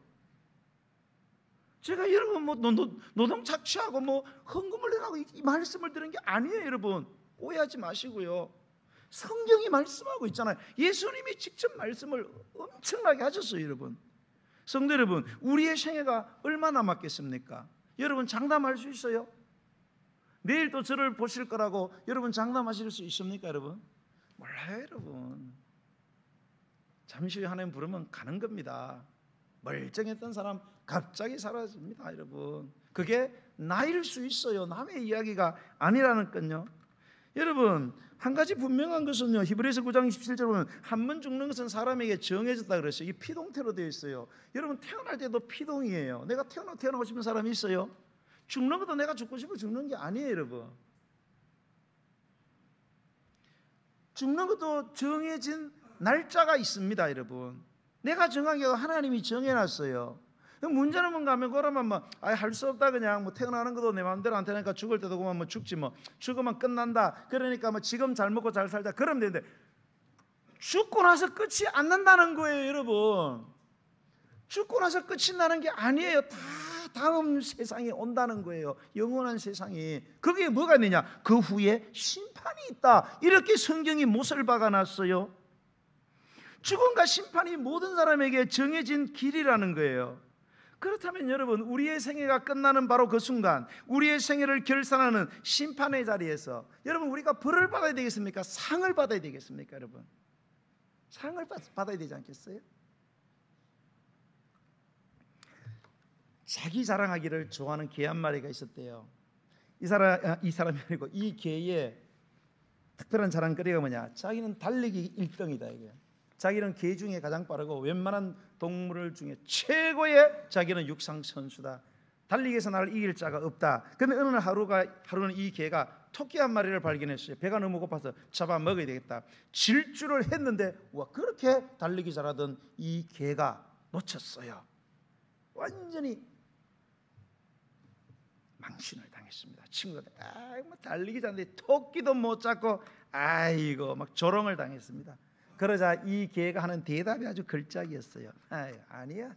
제가 여러분 뭐 노동 착취하고 뭐 헌금을 내라고 이 말씀을 드린 게 아니에요. 여러분 오해하지 마시고요. 성경이 말씀하고 있잖아요. 예수님이 직접 말씀을 엄청나게 하셨어요. 여러분, 성도 여러분, 우리의 생애가 얼마 남았겠습니까? 여러분 장담할 수 있어요? 내일 또 저를 보실 거라고 여러분 장담하실 수 있습니까? 여러분 몰라요. 여러분 잠시 후에 하나님 부르면 가는 겁니다. 멀쩡했던 사람 갑자기 사라집니다. 여러분 그게 나일 수 있어요. 남의 이야기가 아니라는 건요. 여러분 한 가지 분명한 것은요, 히브리서 9장 27절 보면 한 번 죽는 것은 사람에게 정해졌다 그랬어요. 이게 피동태로 되어 있어요. 여러분 태어날 때도 피동이에요. 내가 태어나고 싶은 사람이 있어요? 죽는 것도 내가 죽고 싶어 죽는 게 아니에요. 여러분 죽는 것도 정해진 날짜가 있습니다. 여러분 내가 정한 게 하나님이 정해놨어요. 문제는 뭔가 하면 그러면 할 수 없다. 그냥 뭐 태어나는 것도 내 마음대로 안 되니까 죽을 때도 그만 뭐 죽지 뭐 죽으면 끝난다. 그러니까 뭐 지금 잘 먹고 잘 살자 그러면 되는데 죽고 나서 끝이 안 난다는 거예요. 여러분 죽고 나서 끝이 나는 게 아니에요. 다 다음 세상이 온다는 거예요. 영원한 세상이. 거기에 뭐가 있느냐? 그 후에 심판이 있다. 이렇게 성경이 못을 박아놨어요. 죽음과 심판이 모든 사람에게 정해진 길이라는 거예요. 그렇다면 여러분 우리의 생애가 끝나는 바로 그 순간 우리의 생애를 결산하는 심판의 자리에서 여러분 우리가 벌을 받아야 되겠습니까? 상을 받아야 되겠습니까? 여러분 상을 받아야 되지 않겠어요? 자기 자랑하기를 좋아하는 개 한 마리가 있었대요. 이 사람이 아니고 이 개의 특별한 자랑거리가 뭐냐? 자기는 달리기 1등이다 이게. 자기는 개 중에 가장 빠르고 웬만한 동물 중에 최고의 자기는 육상 선수다. 달리기에서 나를 이길 자가 없다. 그런데 어느 하루는 이 개가 토끼 한 마리를 발견했어요. 배가 너무 고파서 잡아 먹어야 되겠다. 질주를 했는데 그렇게 달리기 잘하던 이 개가 놓쳤어요. 완전히 망신을 당했습니다. 친구들 뭐 달리기 잘하는데 토끼도 못 잡고 아이고 막 조롱을 당했습니다. 그러자 이 개가 하는 대답이 아주 걸작이었어요. 아니야,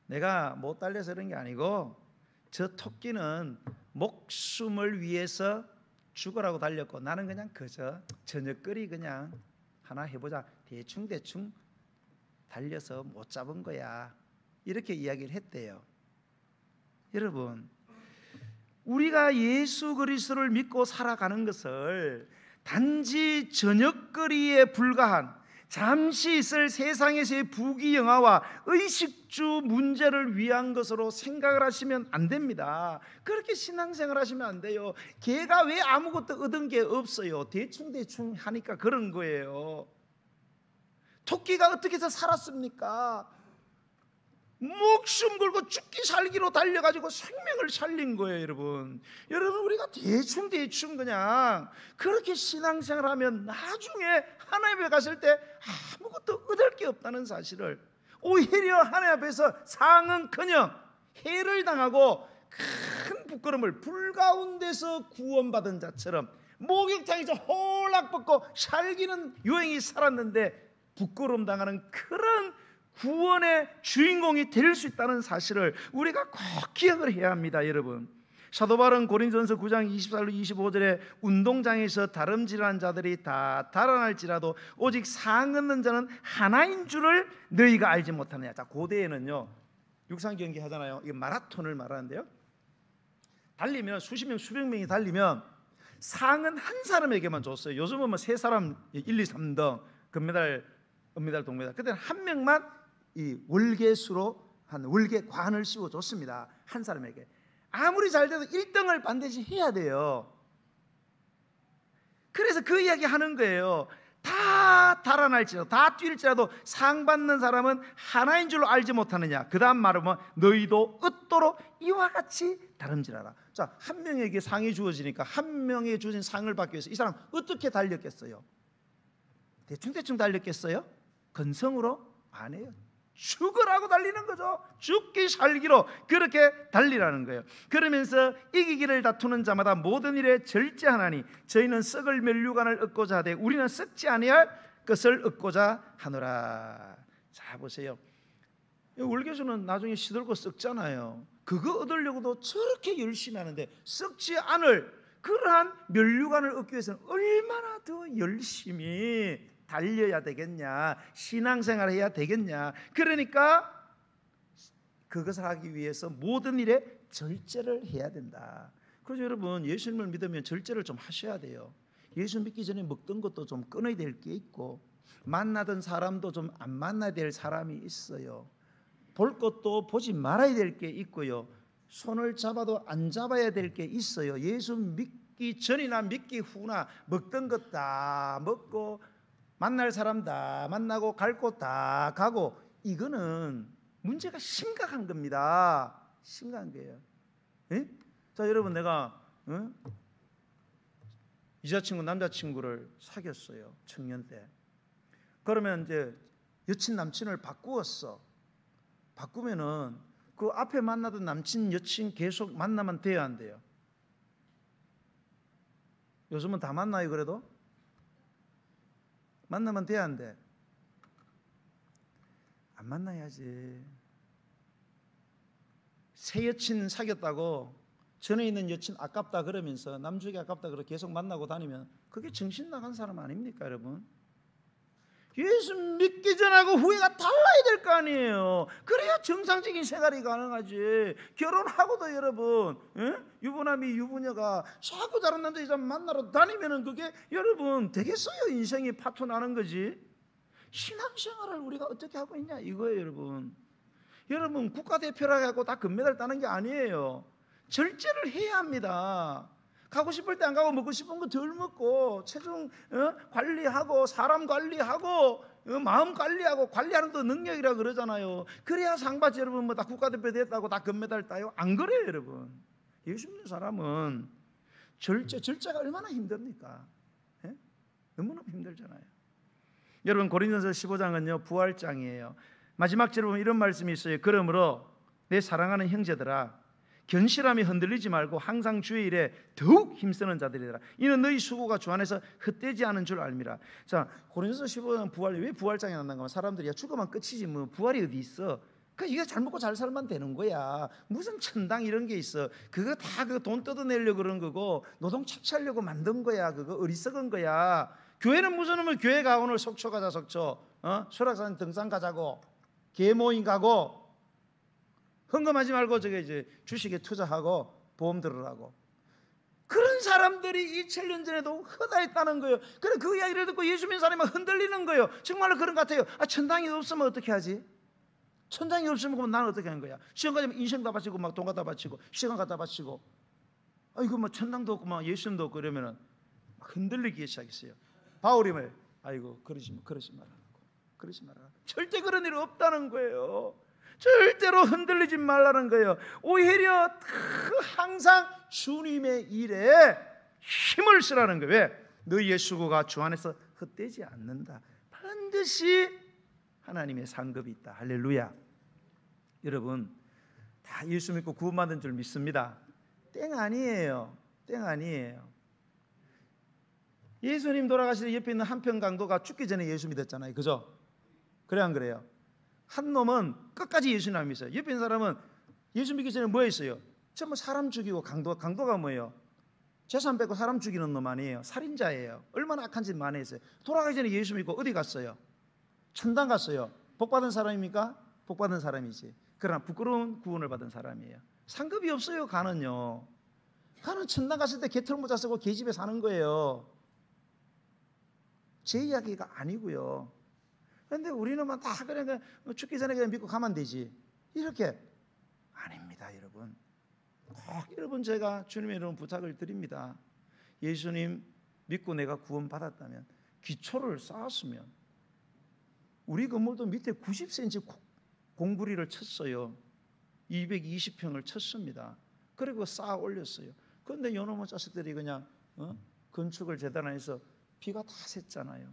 내가 못 달려서 그런 게 아니고 저 토끼는 목숨을 위해서 죽으라고 달렸고 나는 그냥 그저 저녁거리 그냥 하나 해보자 대충 달려서 못 잡은 거야, 이렇게 이야기를 했대요. 여러분, 우리가 예수 그리스도를 믿고 살아가는 것을 단지 저녁거리에 불과한 잠시 있을 세상에서의 부귀영화와 의식주 문제를 위한 것으로 생각을 하시면 안 됩니다. 그렇게 신앙생활 하시면 안 돼요. 걔가 왜 아무것도 얻은 게 없어요? 대충 하니까 그런 거예요. 토끼가 어떻게 해서 살았습니까? 목숨 걸고 죽기 살기로 달려가지고 생명을 살린 거예요. 여러분 우리가 대충 그냥 그렇게 신앙생활하면 나중에 하나님 앞에 갔을 때 아무것도 얻을 게 없다는 사실을, 오히려 하나님 앞에서 상은커녕 해를 당하고 큰 부끄러움을 불 가운데서 구원받은 자처럼 목욕탕에서 홀락 벗고 살기는 유행이 살았는데 부끄러움 당하는 그런 구원의 주인공이 될 수 있다는 사실을 우리가 꼭 기억을 해야 합니다. 여러분, 사도 바울은 고린도전서 9장 24절 25절에 운동장에서 다름질하는 자들이 다 달아날지라도 오직 상 얻는 자는 하나인 줄을 너희가 알지 못하느냐. 자, 고대에는요 육상 경기 하잖아요. 이게 마라톤을 말하는데요, 달리면 수십 명 수백 명이 달리면 상은 한 사람에게만 줬어요. 요즘은 뭐 세 사람 1, 2, 3등 금메달, 은메달, 동메달. 그때는 한 명만 이 월계수로 한 월계 관을 씌워줬습니다. 한 사람에게. 아무리 잘 돼도 1등을 반드시 해야 돼요. 그래서 그 이야기 하는 거예요. 다 달아날지라도 다 뛸지라도 상 받는 사람은 하나인 줄로 알지 못하느냐. 그 다음 말은 너희도 얻도록 이와 같이 다름질하라. 자, 한 명에게 상이 주어지니까 한 명에게 주어진 상을 받기 위해서 이 사람 어떻게 달렸겠어요? 대충 달렸겠어요? 근성으로? 아니에요. 죽으라고 달리는 거죠. 죽기 살기로 그렇게 달리라는 거예요. 그러면서 이기기를 다투는 자마다 모든 일에 절제하나니 저희는 썩을 면류관을 얻고자 하되 우리는 썩지 아니할 것을 얻고자 하노라. 자, 보세요. 월계수는 나중에 시들고 썩잖아요. 그거 얻으려고도 저렇게 열심히 하는데 썩지 않을 그러한 면류관을 얻기 위해서는 얼마나 더 열심히 달려야 되겠냐, 신앙생활을 해야 되겠냐. 그러니까 그것을 하기 위해서 모든 일에 절제를 해야 된다. 그래서 여러분, 예수님을 믿으면 절제를 좀 하셔야 돼요. 예수 믿기 전에 먹던 것도 좀 끊어야 될 게 있고, 만나던 사람도 좀 안 만나야 될 사람이 있어요. 볼 것도 보지 말아야 될 게 있고요, 손을 잡아도 안 잡아야 될 게 있어요. 예수 믿기 전이나 믿기 후나 먹던 것 다 먹고 만날 사람 다 만나고 갈 곳 다 가고, 이거는 문제가 심각한 겁니다. 심각한 거예요. 에? 자, 여러분, 내가 여자친구 남자친구를 사귀었어요. 청년 때. 그러면 이제 여친 남친을 바꾸었어. 바꾸면은 그 앞에 만나던 남친 여친 계속 만나면 돼야 안 돼요? 요즘은 다 만나요. 그래도 만나면 돼야 안 돼? 안 만나야지. 새 여친 사귀었다고 전에 있는 여친 아깝다 그러면서 남주기 아깝다 그러고 계속 만나고 다니면 그게 정신 나간 사람 아닙니까, 여러분? 예수 믿기 전하고 후회가 달라야 될 거 아니에요. 그래야 정상적인 생활이 가능하지. 결혼하고도 여러분, 유부남이 유부녀가 자꾸 다른 남자 여자 만나러 다니면은 그게 여러분 되겠어요? 인생이 파토 나는 거지. 신앙생활을 우리가 어떻게 하고 있냐 이거예요. 여러분 국가대표라 하고 다 금메달 따는 게 아니에요. 절제를 해야 합니다. 가고 싶을 때 안 가고 먹고 싶은 거 덜 먹고 체중 관리하고 사람 관리하고 마음 관리하고 관리하는 거 능력이라 그러잖아요. 그래야 상 받지. 여러분 뭐 다 국가대표 됐다고 다 금메달 따요? 안 그래요. 여러분, 예수 믿는 사람은 절제가 얼마나 힘듭니까? 예? 너무너무 힘들잖아요. 여러분, 고린도전서 15장은요 부활장이에요. 마지막 절에 보면 이런 말씀이 있어요. 그러므로 내 사랑하는 형제들아, 견실함이 흔들리지 말고 항상 주의 일에 더욱 힘쓰는 자들이라. 이는 너희 수고가 주 안에서 헛되지 않은 줄 알미라. 자, 고린도서 15장 부활, 왜 부활장에 난가 하면 사람들이 야 죽으면 끝이지 뭐 부활이 어디 있어? 이거 잘 먹고 잘 살면 되는 거야. 무슨 천당 이런 게 있어? 그거 다 그 돈 뜯어내려고 그런 거고 노동 착취하려고 만든 거야. 그거 어리석은 거야. 교회는 무슨 놈을 교회 가 오늘 속초 가자 속초. 수락산 등산 가자고 개 모임 가고 헌금하지 말고 저게 이제 주식에 투자하고 보험 들으라고. 그런 사람들이 2000년 전에도 허다했다는 거예요. 그래 그 이야기를 듣고 예수 믿는 사람이 흔들리는 거예요. 정말로 그런 것 같아요. 천당이 없으면 어떻게 하지? 천당이 없으면 그럼 나는 어떻게 하는 거야? 시험 가면 인생 다 바치고 막 돈 갖다 바치고 시간 갖다 바치고 이거 뭐 천당도 없고 막 예수님도 없고 그러면은 흔들리기 시작했어요. 바울이 말 아이고 그러지 말라고. 절대 그런 일 없다는 거예요. 절대로 흔들리지 말라는 거예요. 오히려 항상 주님의 일에 힘을 쓰라는 거예요. 왜? 너희의 수고가 주 안에서 헛되지 않는다. 반드시 하나님의 상급이 있다. 할렐루야. 여러분 다 예수 믿고 구원받은 줄 믿습니다. 땡 아니에요. 예수님 돌아가실 때 옆에 있는 한평 강도가 죽기 전에 예수 믿었잖아요. 그죠? 그래 안 그래요? 한 놈은 끝까지 예수님 안 믿어요. 옆에 있는 사람은 예수 믿기 전에 뭐 했어요? 전부 사람 죽이고 강도가 뭐예요? 재산 뺏고 사람 죽이는 놈 아니에요. 살인자예요. 얼마나 악한 짓 많이 했어요. 돌아가기 전에 예수 믿고 어디 갔어요? 천당 갔어요. 복 받은 사람입니까? 복 받은 사람이지. 그러나 부끄러운 구원을 받은 사람이에요. 상급이 없어요. 가는요. 가는 천당 갔을 때 개털모자 쓰고 개집에 사는 거예요. 제 이야기가 아니고요. 그런데 우리는 다 그냥 죽기 전에 그냥 믿고 가면 되지. 이렇게 아닙니다, 여러분. 꼭 여러분 제가 주님의 이런 부탁을 드립니다. 예수님 믿고 내가 구원 받았다면 기초를 쌓았으면 우리 건물도 밑에 90cm 공구리를 쳤어요. 220평을 쳤습니다. 그리고 쌓아 올렸어요. 그런데 요놈의 자식들이 그냥 건축을 제대로 해서 비가 다 샜잖아요.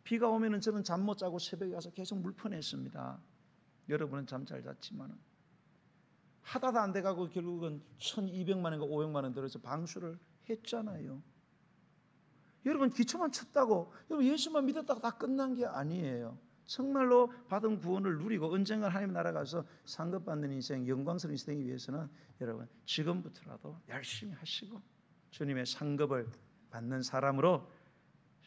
비가 오면은 저는 잠 못 자고 새벽에 가서 계속 물퍼냈습니다. 여러분은 잠 잘 잤지만은 하다도 안 돼가고 결국은 1200만 원인가 500만 원 들어서 방수를 했잖아요. 여러분 기초만 쳤다고 여러분 예수만 믿었다고 다 끝난 게 아니에요. 정말로 받은 구원을 누리고 언젠가 하나님 나라 가서 상급받는 인생, 영광스러운 인생이 위해서는 여러분 지금부터라도 열심히 하시고 주님의 상급을 받는 사람으로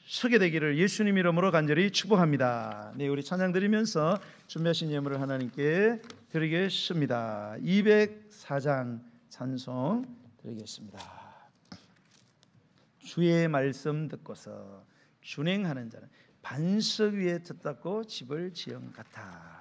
서게 되기를 예수님 이름으로 간절히 축복합니다. 네, 우리 찬양 드리면서 준비하신 예물을 하나님께 드리겠습니다. 204장 찬송 드리겠습니다. 주의 말씀 듣고서 준행하는 자는 반석 위에 덧닦고 집을 지은 같아.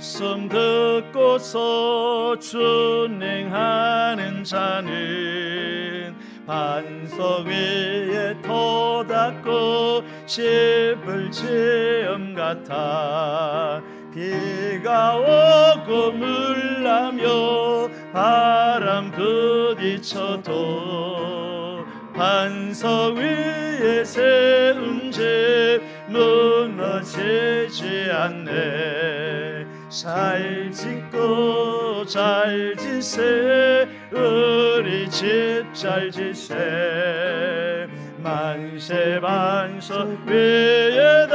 말씀 듣고서 준행하는 자는 반석 위에 덧닦고 집을 지음 같아. 비가 오고 물나며 바람 부딪혀도 반석 위에 세운 집 무너지지 않네. 잘 짓고 잘 지세 우리 집 잘 지세. 만세 반석 위에다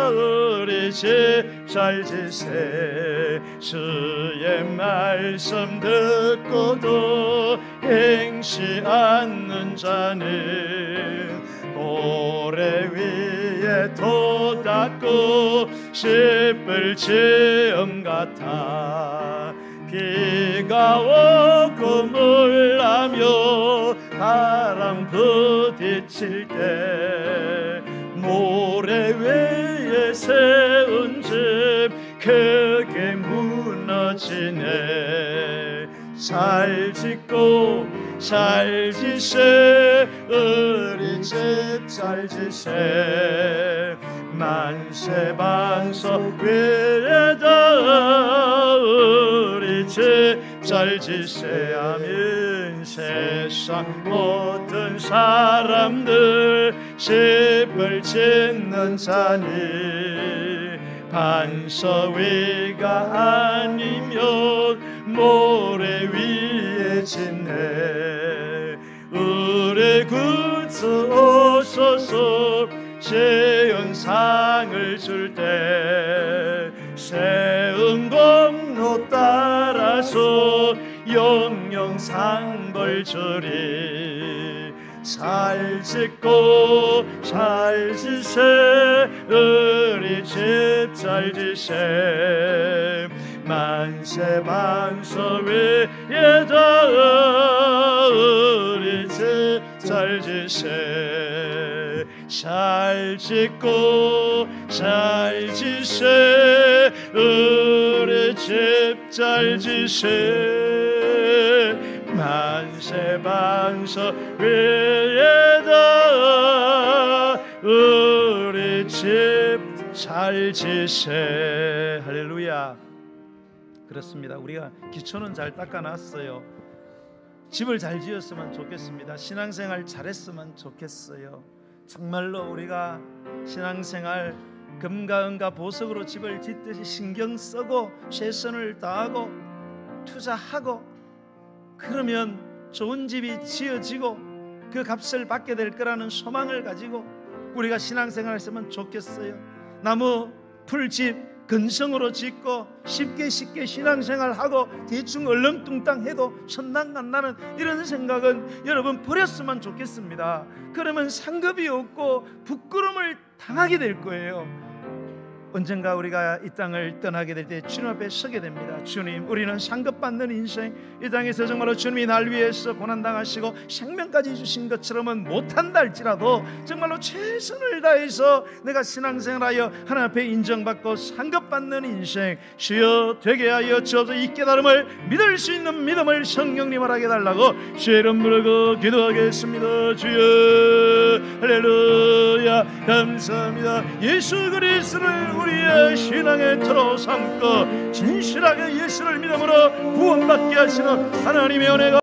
우리 집 잘 지세. 주의 말씀 듣고도 행치 않는 자는 모래 위에 덧닦고 집을 지음 같아. 비가 오고 물나며 바람 부딪힐 때 모래 위에 세운 집 크게 무너지네. 잘 짓고 잘 지세 우리 집 잘 지세. 만세 반석 위에다 우리 집 잘 지세. 아멘. 세상 모든 사람들 집을 짓는 자니 반석 위가 아니면 모래 위에 짓네. 우리 구주 오소서 세운 상을 줄 때 세운 공로 따라서 영영 상벌 주리. 잘 짓고 잘 지세 우리 집 잘 지세 만세 반석 위에다 우리 집 잘 지세. 잘 짓고 잘 지세 우리 집 잘 지세 만세 반석 위에다 우리 집 잘 지세. 할렐루야. 그렇습니다. 우리가 기초는 잘 닦아놨어요. 집을 잘 지었으면 좋겠습니다. 신앙생활 잘했으면 좋겠어요. 정말로 우리가 신앙생활 금과 은과 보석으로 집을 짓듯이 신경 쓰고 최선을 다하고 투자하고 그러면 좋은 집이 지어지고 그 값을 받게 될 거라는 소망을 가지고 우리가 신앙생활을 했으면 좋겠어요. 나무 풀집 근성으로 짓고 쉽게 신앙생활하고 대충 얼렁뚱땅 해도 천당간다는 이런 생각은 여러분 버렸으면 좋겠습니다. 그러면 상급이 없고 부끄러움을 당하게 될 거예요. 언젠가 우리가 이 땅을 떠나게 될 때 주님 앞에 서게 됩니다. 주님, 우리는 상급받는 인생, 이 땅에서 정말로 주님이 날 위해서 고난당하시고 생명까지 주신 것처럼은 못한다 할지라도 정말로 최선을 다해서 내가 신앙생활하여 하나님 앞에 인정받고 상급받는 인생 주여 되게 하여 주어서 이 깨달음을 믿을 수 있는 믿음을 성령님 허락해 달라고 주의 이름 부르고 기도하겠습니다. 주여 할렐루야. 감사합니다. 예수 그리스도를 우리의 신앙의 터로 삼고 진실하게 예수를 믿음으로 구원받게 하시는 하나님의 은혜가